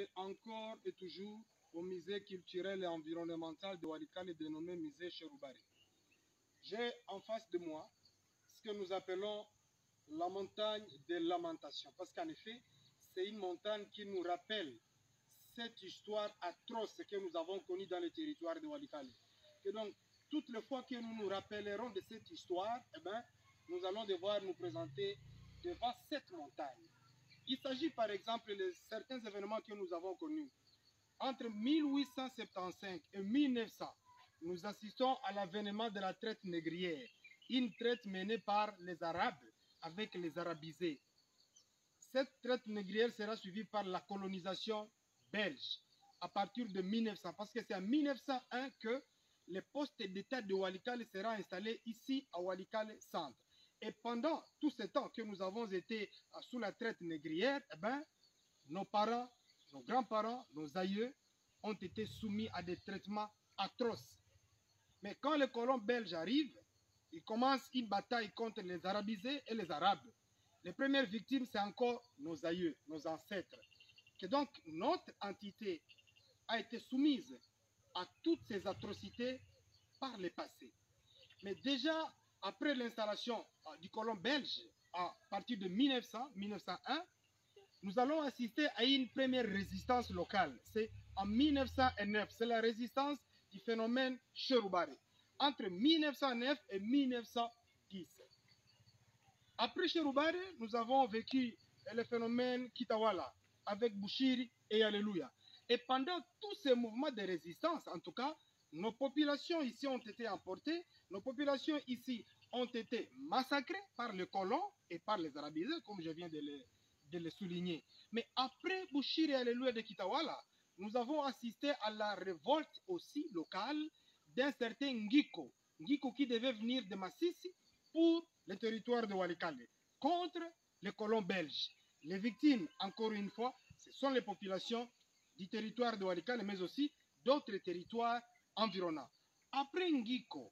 est encore et toujours au musée culturel et environnemental de Walikale dénommé musée Cherubari. J'ai en face de moi ce que nous appelons la montagne des lamentations. Parce qu'en effet, c'est une montagne qui nous rappelle cette histoire atroce que nous avons connue dans le territoire de Walikale. Et donc, toutes les fois que nous nous rappellerons de cette histoire, eh ben, nous allons devoir nous présenter devant cette montagne. Il s'agit par exemple de certains événements que nous avons connus. Entre 1875 et 1900, nous assistons à l'avènement de la traite négrière, une traite menée par les Arabes avec les arabisés. Cette traite négrière sera suivie par la colonisation belge à partir de 1900, parce que c'est en 1901 que le poste d'État de Walikale sera installé ici à Walikale Centre. Et pendant tout ce temps que nous avons été sous la traite négrière, eh ben, nos parents, nos grands-parents, nos aïeux ont été soumis à des traitements atroces. Mais quand les colons belges arrivent, ils commencent une bataille contre les arabisés et les arabes. Les premières victimes, c'est encore nos aïeux, nos ancêtres. Que donc notre entité a été soumise à toutes ces atrocités par le passé. Mais déjà, après l'installation du colon belge, à partir de 1901, nous allons assister à une première résistance locale. C'est en 1909, c'est la résistance du phénomène Cherubari, entre 1909 et 1910. Après Cherubari, nous avons vécu le phénomène Kitawala, avec Bushiri et Alléluia. Et pendant tous ces mouvements de résistance, en tout cas, nos populations ici ont été emportées, nos populations ici ont été massacrées par les colons et par les arabisés, comme je viens de le souligner. Mais après Bushiri et Alléluia de Kitawala, nous avons assisté à la révolte aussi locale d'un certain Ngiko. Ngiko qui devait venir de Massissi pour le territoire de Walikale, contre les colons belges. Les victimes, encore une fois, ce sont les populations du territoire de Walikale, mais aussi d'autres territoires environnants. Après Ngiko,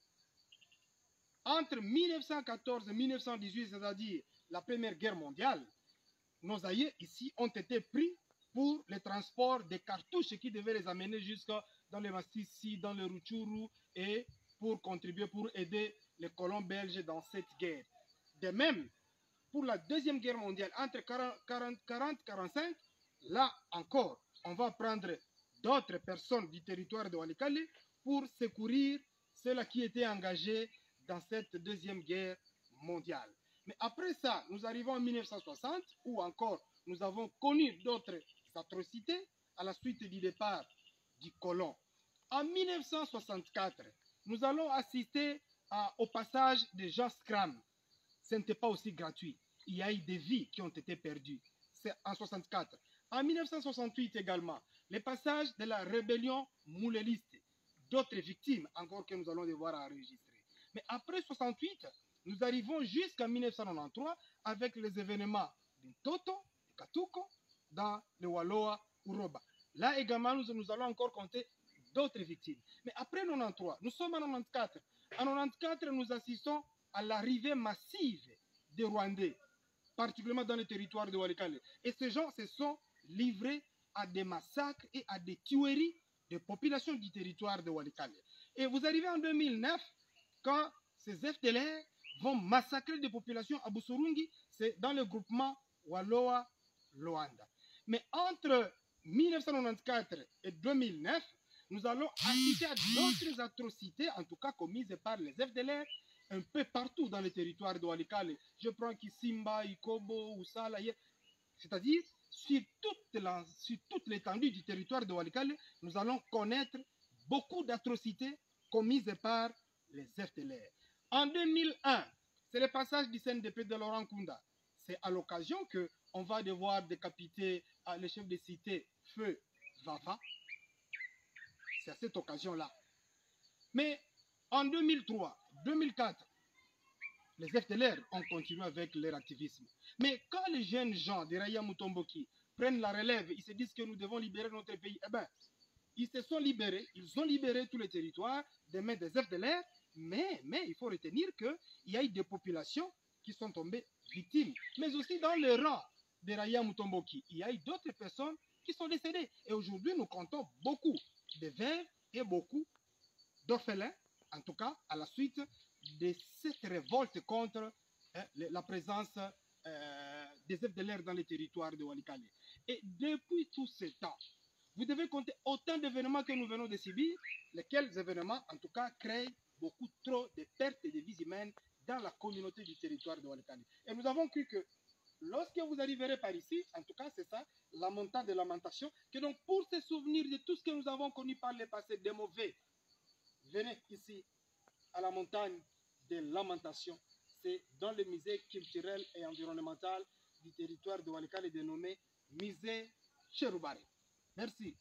entre 1914 et 1918, c'est-à-dire la Première Guerre mondiale, nos aïeux ici ont été pris pour le transport des cartouches qui devaient les amener jusque dans les Massissi, dans le Rutshuru, et pour contribuer, pour aider les colons belges dans cette guerre. De même, pour la Deuxième Guerre mondiale, entre 40 et 45, là encore, on va prendre d'autres personnes du territoire de Walikale pour secourir ceux-là qui étaient engagés dans cette Deuxième Guerre mondiale. Mais après ça, nous arrivons en 1960, où encore nous avons connu d'autres atrocités à la suite du départ du colon. En 1964, nous allons assister au passage de Jean Scram. Ce n'était pas aussi gratuit. Il y a eu des vies qui ont été perdues. C'est en 1964. En 1968 également, le passage de la rébellion mouléliste. D'autres victimes encore que nous allons devoir enregistrer. Mais après 1968, nous arrivons jusqu'en 1993 avec les événements de Toto, de Katuko, dans le Wallowa Uroba. Là également, nous allons encore compter d'autres victimes. Mais après 93, nous sommes en 94. En 94, nous assistons à l'arrivée massive des Rwandais, particulièrement dans le territoire de Walikale. Et ces gens se sont livrés à des massacres et à des tueries de populations du territoire de Walikale. Et vous arrivez en 2009, quand ces FDLR vont massacrer des populations à Busurungi, c'est dans le groupement Wallowa Loanda. Mais entre 1994 et 2009, nous allons assister à d'autres atrocités, en tout cas commises par les FDLR, un peu partout dans le territoire de Walikale. Je prends Kisimba, Ikobo, Usala, c'est-à-dire sur toute l'étendue du territoire de Walikale, nous allons connaître beaucoup d'atrocités commises par les FDLR. En 2001, c'est le passage du CNDP de Laurent Kunda. C'est à l'occasion qu'on va devoir décapiter le chef de cité, Feu Vava. C'est à cette occasion-là. Mais en 2003, 2004, les FDLR ont continué avec leur activisme. Mais quand les jeunes gens de Raya Mutomboki prennent la relève, ils se disent que nous devons libérer notre pays, eh bien, ils se sont libérés, ils ont libéré tous les territoires des mains des FDLR, mais il faut retenir qu'il y a eu des populations qui sont tombées victimes. Mais aussi dans le rang de Raya Mutomboki, il y a eu d'autres personnes qui sont décédés. Et aujourd'hui, nous comptons beaucoup de veuves et beaucoup d'orphelins, en tout cas à la suite de cette révolte contre la présence des FDLR dans les territoires de Walikale. Et depuis tout ce temps, vous devez compter autant d'événements que nous venons de subir, lesquels événements, en tout cas, créent beaucoup trop de pertes et de vies humaines dans la communauté du territoire de Walikale. Et nous avons cru que lorsque vous arriverez par ici, en tout cas, c'est ça, la montagne de lamentation, que donc pour se souvenir de tout ce que nous avons connu par le passé des mauvais, venez ici à la montagne de lamentation. C'est dans le musée culturel et environnemental du territoire de Walikale dénommé Musée Cherubari. Merci.